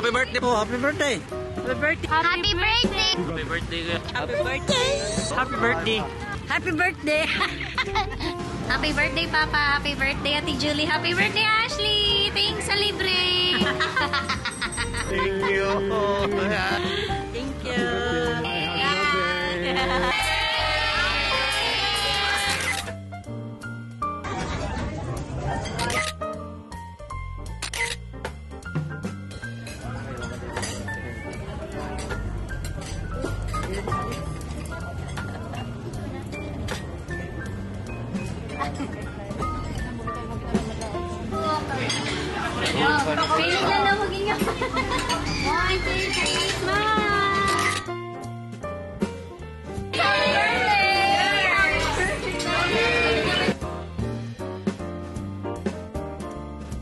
Happy birthday po. Happy birthday. Happy birthday. Happy birthday. Happy birthday. Happy birthday. Happy birthday. Happy birthday. Happy birthday, Papa. Happy birthday, Ate Julie. Happy birthday, Ashley. Thanks sa libre. Thank you. Thank you. Pili na lang, huwag inyo. 1, 2, 3, smile!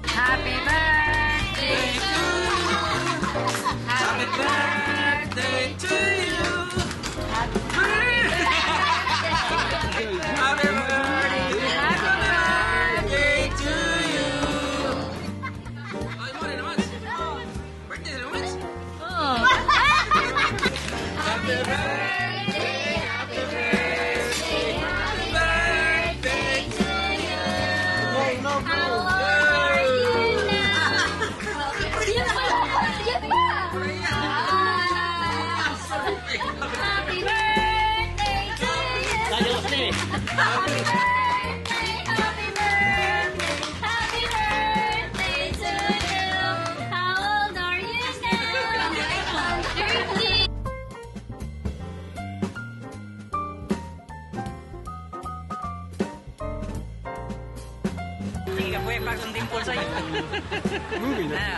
Happy birthday! Happy birthday to you! Happy birthday to you! Happy birthday! Happy birthday to you! Happy birthday, happy birthday, happy birthday to you. How old are you now? Happy birthday to you. Happy birthday, happy birthday, happy birthday to you. How old are you now? 13. Hindi ka pwede bagong dimple sa'yo. Movie na.